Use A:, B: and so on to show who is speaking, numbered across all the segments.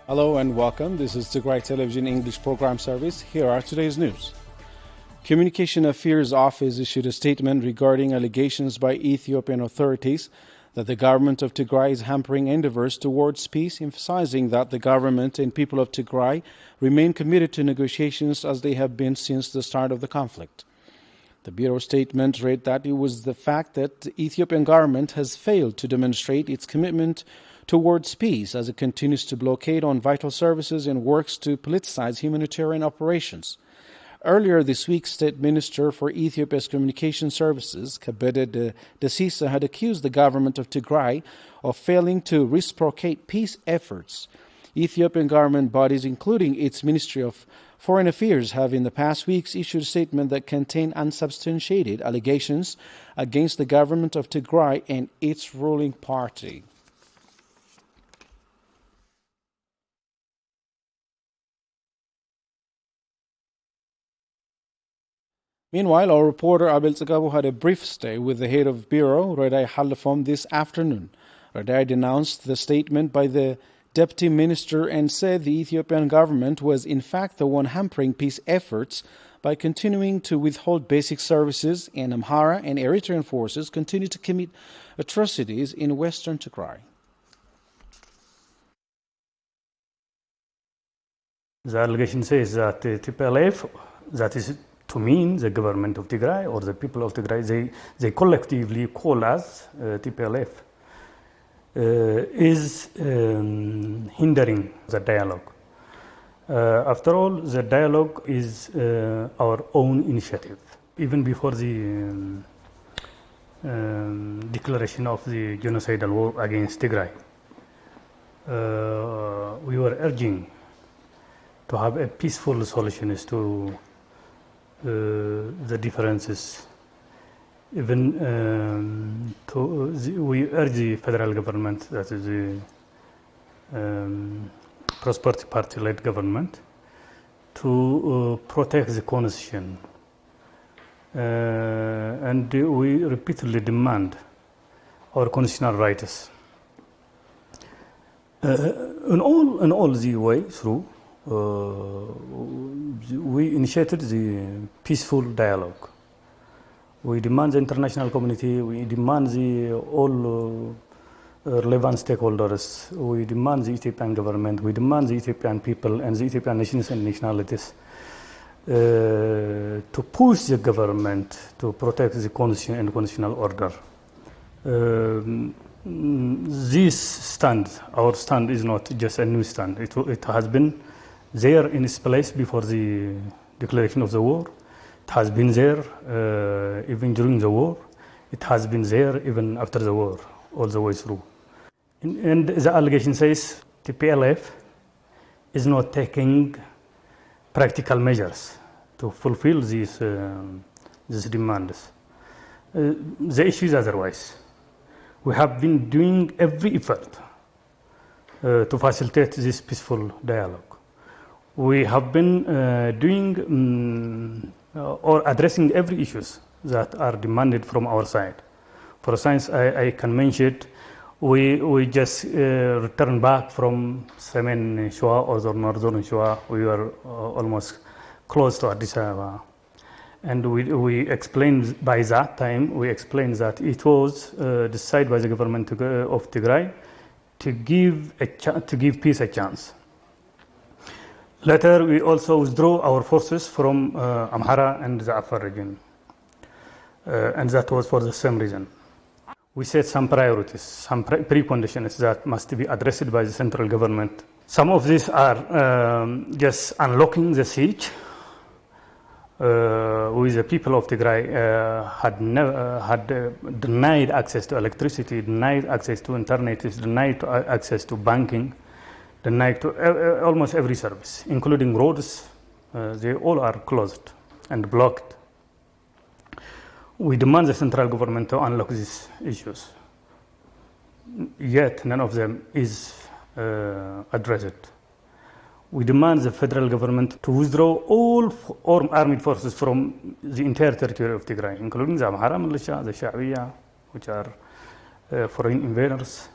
A: Hello and welcome. This is Tigray Television English Program Service. Here are today's news. Communication Affairs Office issued a statement regarding allegations by Ethiopian authorities that the government of Tigray is hampering endeavors towards peace, emphasizing that the government and people of Tigray remain committed to negotiations as they have been since the start of the conflict. The Bureau statement read that it was the fact that the Ethiopian government has failed to demonstrate its commitment towards peace as it continues to blockade on vital services and works to politicize humanitarian operations. Earlier this week, State Minister for Ethiopia's Communication Services, Kebede Desisa, had accused the government of Tigray of failing to reciprocate peace efforts. Ethiopian government bodies, including its Ministry of Foreign Affairs, have in the past weeks issued a statement that contained unsubstantiated allegations against the government of Tigray and its ruling party. Meanwhile, our reporter Abel Tsagabo had a brief stay with the head of Bureau, Redai Halafom, this afternoon. Redai denounced the statement by the Deputy Minister and said the Ethiopian government was in fact the one hampering peace efforts by continuing to withhold basic services, and Amhara and Eritrean forces continue to commit atrocities in western Tigray.
B: The allegation says that TPLF, that is to mean the government of Tigray or the people of Tigray, they collectively call us TPLF, is hindering the dialogue. After all, the dialogue is our own initiative. Even before the declaration of the genocidal war against Tigray, we were urging to have a peaceful solution to the differences. Even we urge the federal government, that is the Prosperity Party-led government, to protect the constitution. And we repeatedly demand our constitutional rights. In all the way through, we initiated the peaceful dialogue. We demand the international community, we demand all relevant stakeholders, we demand the Ethiopian government, we demand the Ethiopian people and the Ethiopian nations and nationalities to push the government to protect the constitution and constitutional order. This stand, our stand, is not just a new stand. It has been there in its place before the declaration of the war. It has been there even during the war. It has been there even after the war, all the way through. And the allegation says TPLF is not taking practical measures to fulfill these demands. The issue is otherwise. We have been doing every effort to facilitate this peaceful dialogue. We have been doing or addressing every issues that are demanded from our side. For instance, I can mention we just returned back from Semen Shua or the Northern Shua. We were almost close to Addis Ababa. And we explained by that time, we explained that it was decided by the government of Tigray to give peace a chance. Later, we also withdrew our forces from Amhara and the Afar region, and that was for the same reason. We set some priorities, some preconditions that must be addressed by the central government. Some of these are just unlocking the siege, with the people of Tigray had denied access to electricity, denied access to internet, denied access to banking, denied to almost every service, including roads. They all are closed and blocked. We demand the central government to unlock these issues. Yet none of them is addressed. We demand the federal government to withdraw all armed forces from the entire territory of Tigray, including the Amhara militia, the Sha'biya, which are foreign invaders.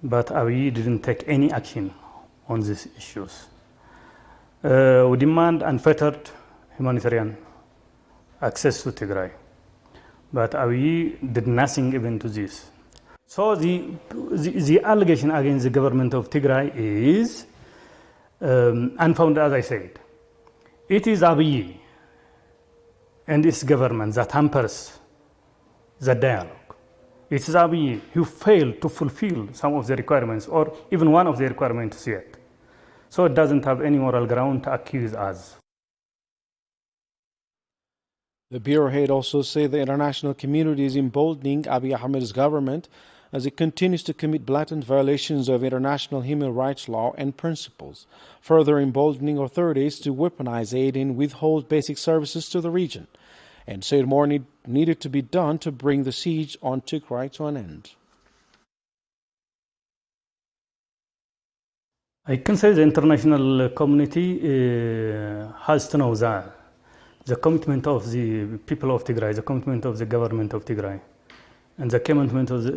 B: But Abiy didn't take any action on these issues. We demand unfettered humanitarian access to Tigray, but Abiy did nothing even to this. So the allegation against the government of Tigray is unfounded, as I said. It is Abiy and its government that hampers the dialogue. It is Abiy who failed to fulfill some of the requirements, or even one of the requirements yet. So it doesn't have any moral ground to accuse us.
A: The bureau head also said the international community is emboldening Abiy Ahmed's government as it continues to commit blatant violations of international human rights law and principles, further emboldening authorities to weaponize aid and withhold basic services to the region, and said more needed to be done to bring the siege on Tigray to an end.
B: I can say the international community has to know that the commitment of the people of Tigray, the commitment of the government of Tigray, and the commitment of the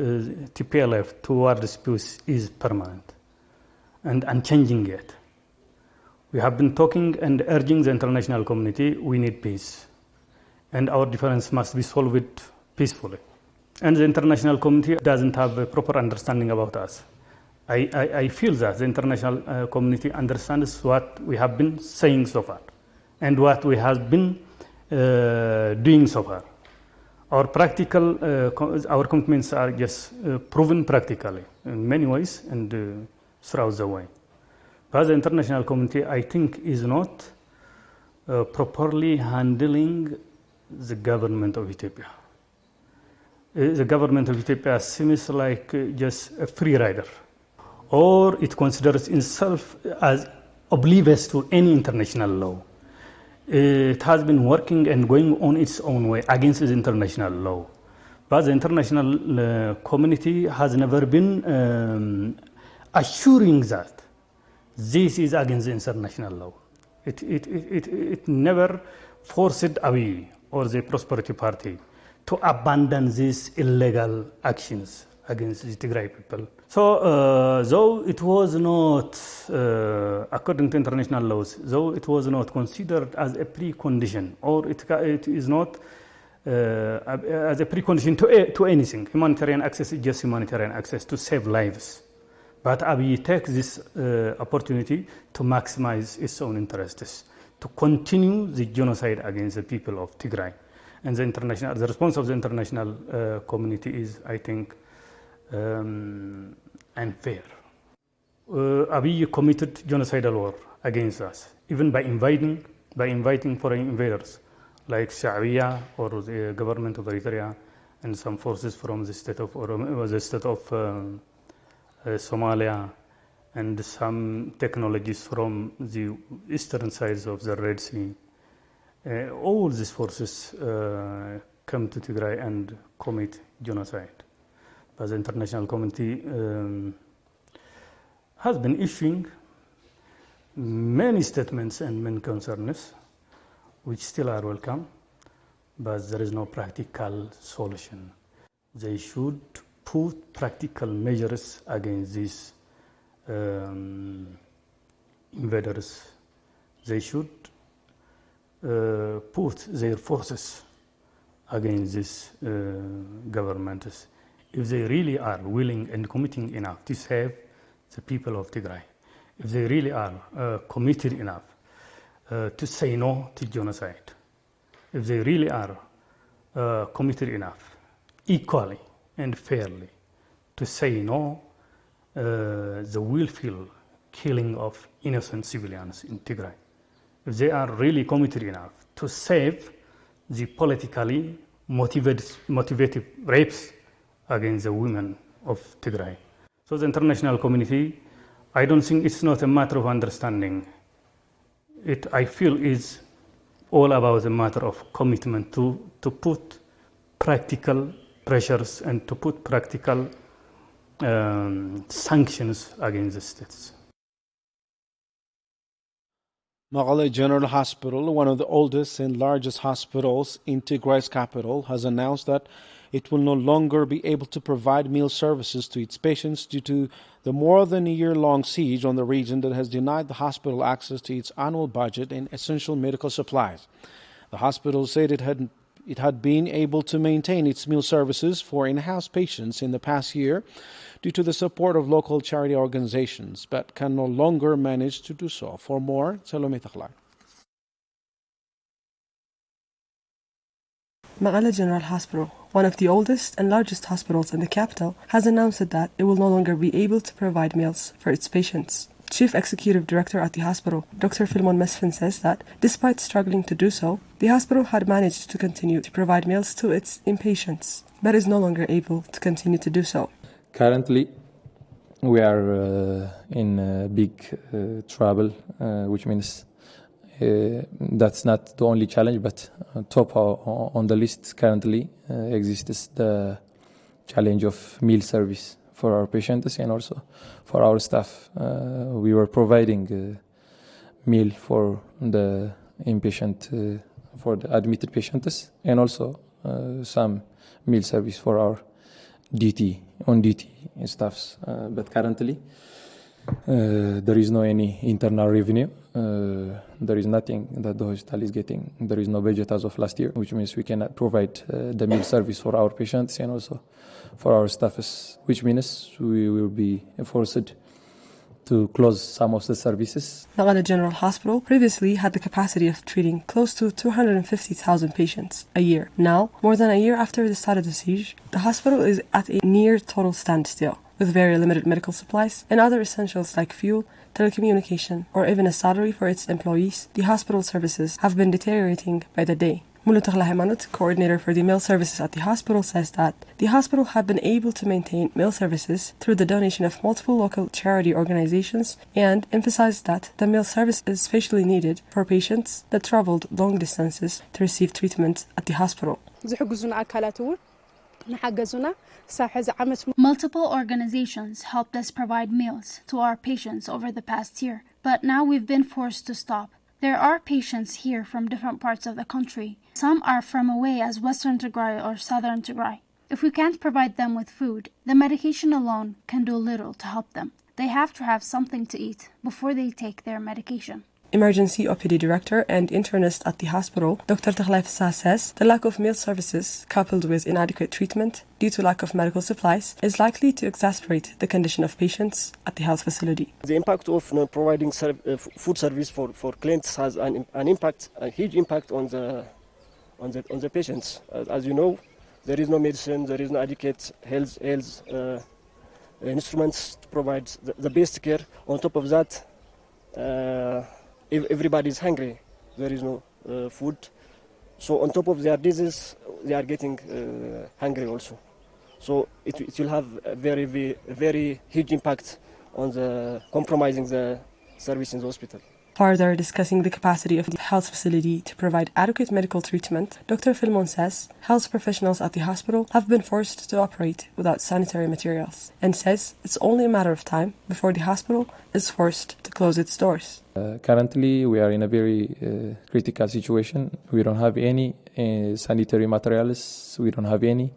B: TPLF towards peace is permanent and unchanging yet. We have been talking and urging the international community, we need peace, and our difference must be solved peacefully. And the international community doesn't have a proper understanding about us. I feel that the international community understands what we have been saying so far and what we have been doing so far. Our commitments are just proven practically in many ways and throughout the way. But the international community, I think, is not properly handling the government of Ethiopia. The government of Ethiopia seems like just a free rider, or it considers itself as oblivious to any international law. It has been working and going on its own way against the international law. But the international community has never been assuring that this is against the international law. It never forced Abiy or the Prosperity Party to abandon these illegal actions against the Tigray people. So, though it was not, according to international laws, though it was not considered as a precondition, or it is not as a precondition to anything. Humanitarian access is just humanitarian access to save lives. But Abiy takes this opportunity to maximize its own interests, to continue the genocide against the people of Tigray. And the response of the international community is, I think, unfair. Abiy committed genocidal war against us, even by inviting foreign invaders like Sha'biya or the government of Eritrea and some forces from the state of Somalia, and some technologies from the eastern sides of the Red Sea. All these forces come to Tigray and commit genocide. But the international community has been issuing many statements and many concerns, which still are welcome, but there is no practical solution. They should put practical measures against these invaders. They should put their forces against these governments if they really are willing and committing enough to save the people of Tigray, if they really are committed enough to say no to genocide, if they really are committed enough, equally and fairly, to say no the willful killing of innocent civilians in Tigray, if they are really committed enough to save the politically motivated rapes against the women of Tigray. So the international community, I don't think it's not a matter of understanding. I feel is all about a matter of commitment to put practical pressures and to put practical sanctions against the states.
A: Mekelle General Hospital, one of the oldest and largest hospitals in Tigray's capital, has announced that it will no longer be able to provide meal services to its patients due to the more than a year-long siege on the region that has denied the hospital access to its annual budget and essential medical supplies. The hospital said it had been able to maintain its meal services for in-house patients in the past year due to the support of local charity organizations, but can no longer manage to do so. For more, Salome Tigrai.
C: Magala General Hospital, one of the oldest and largest hospitals in the capital, has announced that it will no longer be able to provide meals for its patients. Chief Executive Director at the hospital, Dr. Filmon Mesfin, says that despite struggling to do so, the hospital had managed to continue to provide meals to its inpatients, but is no longer able to continue to do so.
D: Currently, we are in big trouble, which means that's not the only challenge, but top on the list currently exists the challenge of meal service for our patients and also for our staff. We were providing meal for the inpatient, for the admitted patients, and also some meal service for our on-duty staffs. But currently, there is no any internal revenue. There is nothing that the hospital is getting. There is no budget as of last year, which means we cannot provide the meal service for our patients and also for our staffs, which means we will be forced to close some of the services.
C: Magala General Hospital previously had the capacity of treating close to 250,000 patients a year. Now, more than a year after the start of the siege, the hospital is at a near total standstill, with very limited medical supplies and other essentials like fuel, telecommunication, or even a salary for its employees. The hospital services have been deteriorating by the day. Mulutagla Haymanut, coordinator for the meal services at the hospital, says that the hospital had been able to maintain meal services through the donation of multiple local charity organizations and emphasized that the meal service is especially needed for patients that traveled long distances to receive treatment at the hospital.
E: Multiple organizations helped us provide meals to our patients over the past year, but now we've been forced to stop. There are patients here from different parts of the country. Some are from away as Western Tigray or Southern Tigray. If we can't provide them with food, the medication alone can do little to help them. They have to have something to eat before they take their medication.
C: Emergency OPD Director and internist at the hospital, Dr. Tigrai says the lack of meal services, coupled with inadequate treatment due to lack of medical supplies, is likely to exacerbate the condition of patients at the health facility.
F: The impact of providing food service for clients has a huge impact on the patients. As you know, there is no medicine, there is no adequate health instruments to provide the best care. On top of that, everybody is hungry. There is no food. So on top of their disease, they are getting hungry also. So it will have a very huge impact on compromising the service in the hospital.
C: Further discussing the capacity of the health facility to provide adequate medical treatment, Dr. Filmon says health professionals at the hospital have been forced to operate without sanitary materials and says it's only a matter of time before the hospital is forced to close its doors.
D: Currently, we are in a very critical situation. We don't have any sanitary materials. We don't have any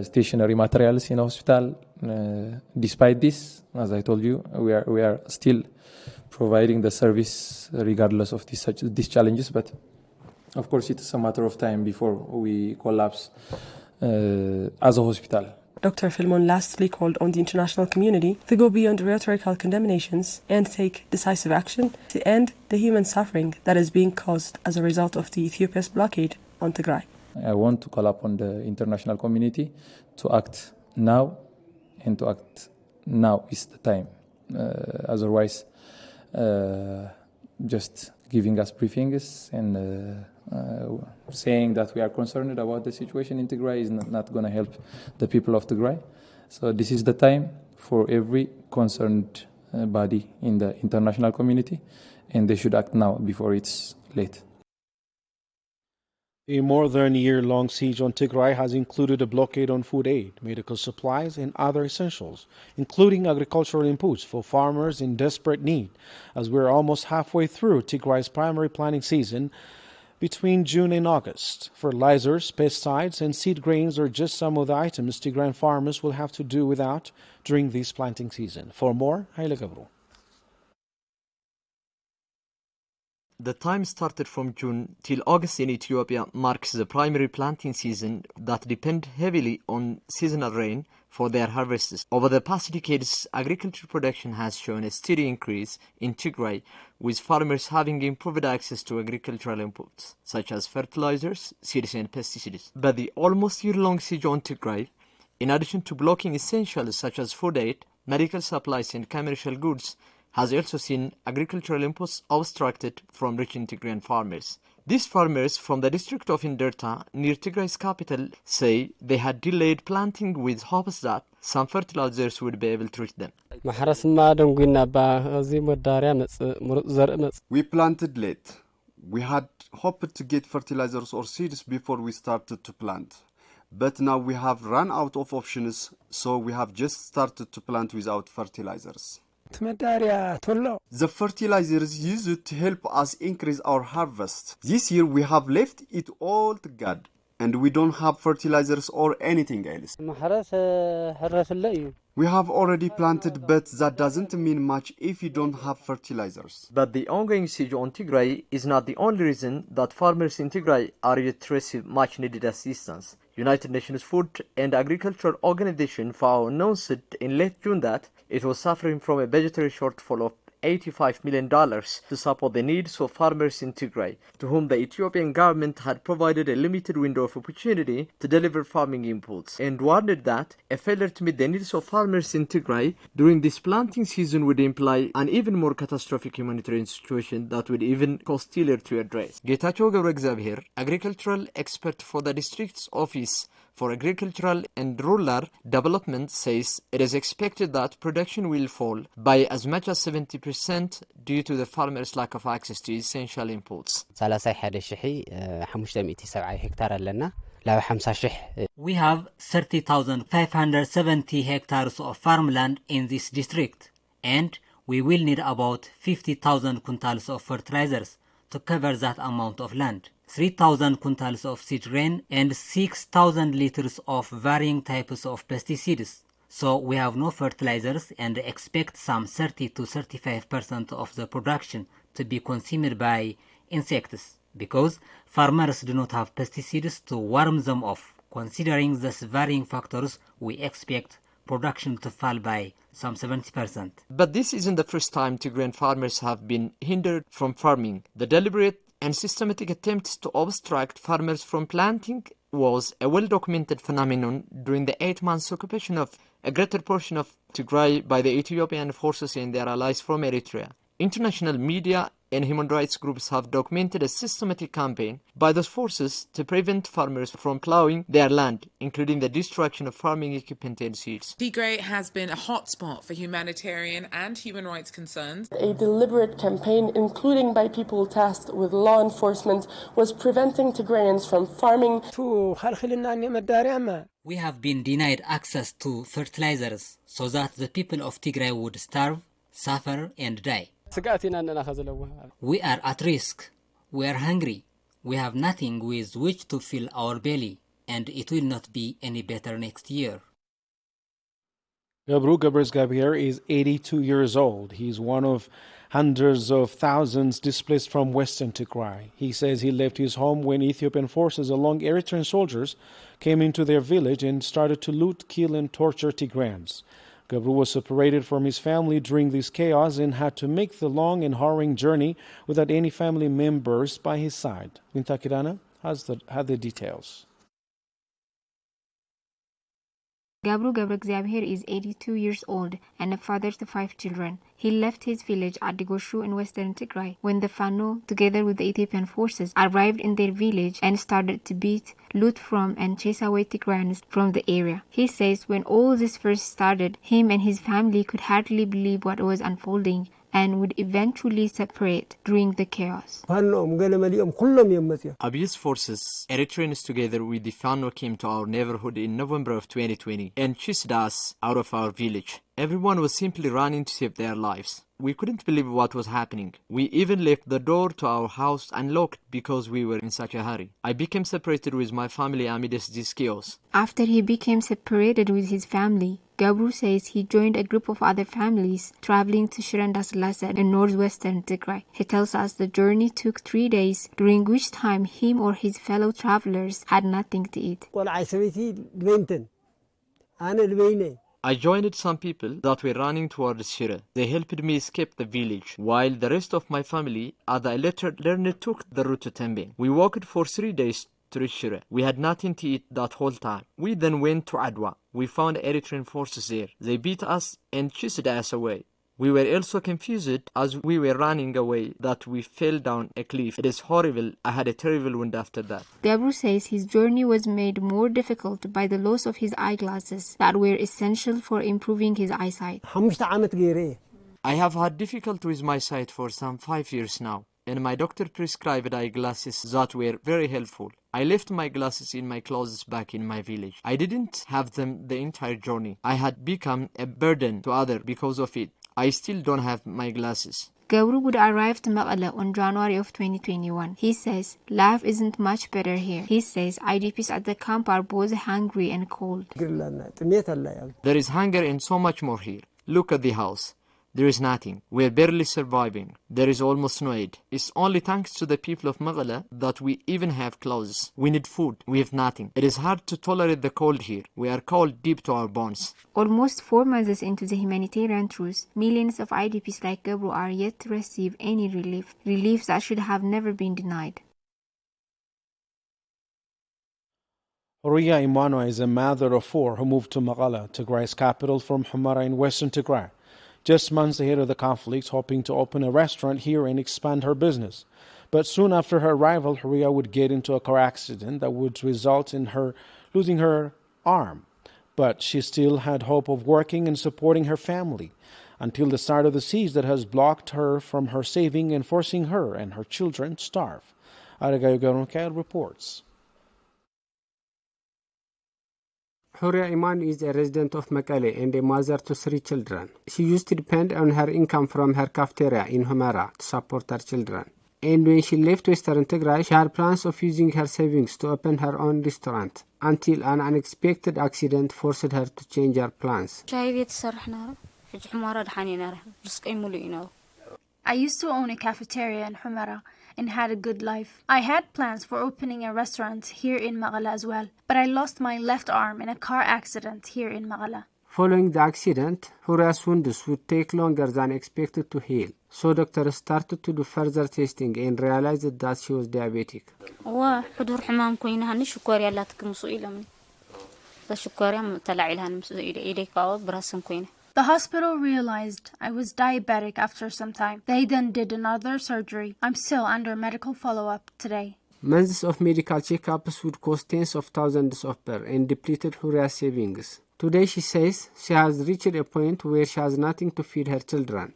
D: stationary materials in the hospital. Despite this, as I told you, we are still providing the service regardless of these challenges, but of course it's a matter of time before we collapse as a hospital.
C: Dr. Filmon lastly called on the international community to go beyond rhetorical condemnations and take decisive action to end the human suffering that is being caused as a result of the Ethiopia's blockade on Tigray.
D: I want to call upon the international community to act now, and to act now is the time. Otherwise, just giving us briefings and saying that we are concerned about the situation in Tigray is not going to help the people of Tigray. So this is the time for every concerned body in the international community, and they should act now before it's late.
A: A more than year-long siege on Tigray has included a blockade on food aid, medical supplies, and other essentials, including agricultural inputs for farmers in desperate need, as we're almost halfway through Tigray's primary planting season between June and August. Fertilizers, pesticides, and seed grains are just some of the items Tigrayan farmers will have to do without during this planting season. For more, Haile Gabru.
G: The time started from June till August in Ethiopia marks the primary planting season that depend heavily on seasonal rain for their harvests. Over the past decades, agricultural production has shown a steady increase in Tigray, with farmers having improved access to agricultural inputs, such as fertilizers, seeds and pesticides. But the almost year-long siege on Tigray, in addition to blocking essentials such as food aid, medical supplies and commercial goods, has also seen agricultural inputs obstructed from reaching Tigrayan farmers. These farmers from the district of Inderta, near Tigray's capital, say they had delayed planting with hopes that some fertilizers would be able to reach them.
H: We planted late. We had hoped to get fertilizers or seeds before we started to plant. But now we have run out of options, so we have just started to plant without fertilizers. The fertilizers used to help us increase our harvest. This year we have left it all to God, and we don't have fertilizers or anything else. We have already planted, but that doesn't mean much if you don't have fertilizers.
G: But the ongoing siege on Tigray is not the only reason that farmers in Tigray are yet to receive much needed assistance. United Nations Food and Agriculture Organization FAO announced in late June that it was suffering from a budgetary shortfall of $85 million to support the needs of farmers in Tigray, to whom the Ethiopian government had provided a limited window of opportunity to deliver farming inputs, and warned that a failure to meet the needs of farmers in Tigray during this planting season would imply an even more catastrophic humanitarian situation that would even cost dearer to address. Getachew ገብረ agricultural expert for the district's office for Agricultural and Rural Development, says it is expected that production will fall by as much as 70% due to the farmers' lack of access to essential inputs.
I: We have 30,570 hectares of farmland in this district, and we will need about 50,000 quintals of fertilizers to cover that amount of land, 3,000 quintals of seed grain, and 6,000 liters of varying types of pesticides. So we have no fertilizers and expect some 30 to 35% of the production to be consumed by insects, because farmers do not have pesticides to warm them off. Considering these varying factors, we expect production to fall by some 70%.
G: But this isn't the first time Tigrayan farmers have been hindered from farming. The deliberate and systematic attempts to obstruct farmers from planting was a well-documented phenomenon during the 8 months occupation of a greater portion of Tigray by the Ethiopian forces and their allies from Eritrea. International media and human rights groups have documented a systematic campaign by those forces to prevent farmers from plowing their land, including the destruction of farming equipment and seeds.
J: Tigray has been a hotspot for humanitarian and human rights concerns.
K: A deliberate campaign, including by people tasked with law enforcement, was preventing Tigrayans from farming.
I: We have been denied access to fertilizers so that the people of Tigray would starve, suffer, and die. We are at risk. We are hungry. We have nothing with which to fill our belly, and it will not be any better next year.
A: Gabru Gabir is 82 years old. He's one of hundreds of thousands displaced from western Tigray. He says he left his home when Ethiopian forces along Eritrean soldiers came into their village and started to loot, kill, and torture Tigrayans. Gabru was separated from his family during this chaos and had to make the long and harrowing journey without any family members by his side. Winta Kirana had the details.
L: Gabru ገብረ is 82 years old and a father to 5 children. He left his village at Digoshu in western Tigray when the Fano, together with the Ethiopian forces, arrived in their village and started to beat, loot from, and chase away Tigrayans from the area. He says when all this first started, him and his family could hardly believe what was unfolding and would eventually separate during the chaos.
G: Abuse forces, Eritreans together with the Fano, came to our neighborhood in November of 2020 and chased us out of our village. Everyone was simply running to save their lives. We couldn't believe what was happening. We even left the door to our house unlocked because we were in such a hurry. I became separated with my family amidst this chaos.
L: After he became separated with his family, Gabru says he joined a group of other families traveling to Shirandaslasad in northwestern Tigray. He tells us the journey took 3 days, during which time him or his fellow travelers had nothing to eat.
G: I joined some people that were running towards Shira. They helped me escape the village, while the rest of my family, as I later learned, took the route to Tembin. We walked for 3 days to reach Shira. We had nothing to eat that whole time. We then went to Adwa. We found Eritrean forces there. They beat us and chased us away. We were also confused as we were running away that we fell down a cliff. It is horrible. I had a terrible wound after that.
L: Gabru says his journey was made more difficult by the loss of his eyeglasses that were essential for improving his eyesight.
G: I have had difficulty with my sight for some 5 years now, and my doctor prescribed eyeglasses that were very helpful. I left my glasses in my clothes back in my village. I didn't have them the entire journey. I had become a burden to others because of it. I still don't have my glasses.
L: Gabru would arrive to Maqala on January of 2021. He says life isn't much better here. He says IDPs at the camp are both hungry and cold.
G: There is hunger and so much more here. Look at the house. There is nothing. We are barely surviving. There is almost no aid. It's only thanks to the people of Maqala that we even have clothes. We need food. We have nothing. It is hard to tolerate the cold here. We are cold deep to our bones.
L: Almost 4 months into the humanitarian truce, millions of IDPs like Gabru are yet to receive any relief that should have never been denied.
A: Horia Imano is a mother of 4 who moved to Maqala, Tigray's capital, from Humara in western Tigray, just months ahead of the conflict, hoping to open a restaurant here and expand her business. But soon after her arrival, Horia would get into a car accident that would result in her losing her arm. But she still had hope of working and supporting her family until the start of the siege that has blocked her from her saving and forcing her and her children to starve. Aragayo Garonkel reports.
M: Horia Iman is a resident of Mekelle and a mother to 3 children. She used to depend on her income from her cafeteria in Humara to support her children. And when she left Western Tigray, she had plans of using her savings to open her own restaurant until an unexpected accident forced her to change her plans.
E: I used to own a cafeteria in Humara and had a good life. I had plans for opening a restaurant here in Maqala as well, but I lost my left arm in a car accident here in Maqala.
M: Following the accident, Horia's wounds would take longer than expected to heal, so doctors started to do further testing and realized that she was diabetic.
E: The hospital realized I was diabetic after some time. They then did another surgery. I'm still under medical follow-up today.
M: Months of medical checkups would cost tens of thousands of per and depleted Horia's savings. Today she says she has reached a point where she has nothing to feed her children.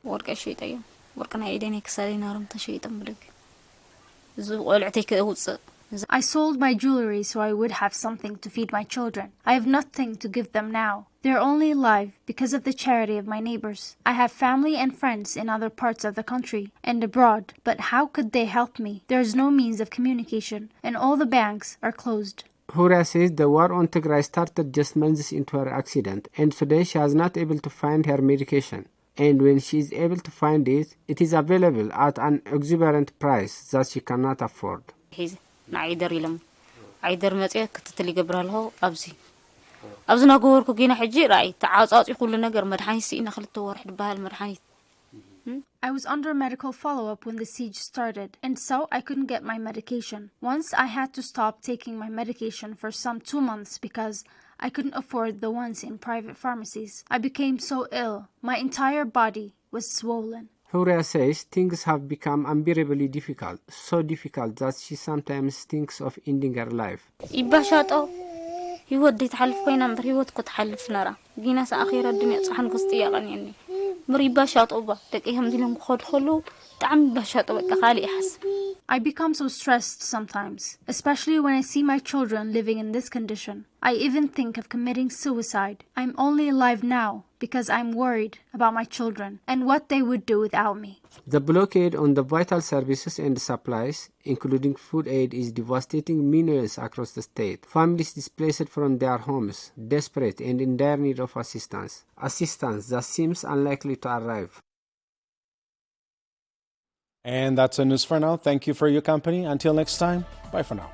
E: I sold my jewelry so I would have something to feed my children. I have nothing to give them now. They're only alive because of the charity of my neighbors. I have family and friends in other parts of the country and abroad, but how could they help me? There's no means of communication, and all the banks are closed.
M: Horia says the war on Tigray started just months into her accident, and today she is not able to find her medication. And when she is able to find it, it is available at an exorbitant price that she cannot afford.
E: I was under medical follow-up when the siege started, and so I couldn't get my medication. Once I had to stop taking my medication for some 2 months because I couldn't afford the ones in private pharmacies. I became so ill. My entire body was swollen.
M: Horia says things have become unbearably difficult, so difficult that she sometimes thinks of ending her life.
E: I become so stressed sometimes, especially when I see my children living in this condition. I even think of committing suicide. I'm only alive now because I'm worried about my children and what they would do without me.
M: The blockade on the vital services and supplies, including food aid, is devastating millions across the state. Families displaced from their homes, desperate and in dire need of assistance that seems unlikely to arrive.
A: And that's the news for now. Thank you for your company. Until next time, bye for now.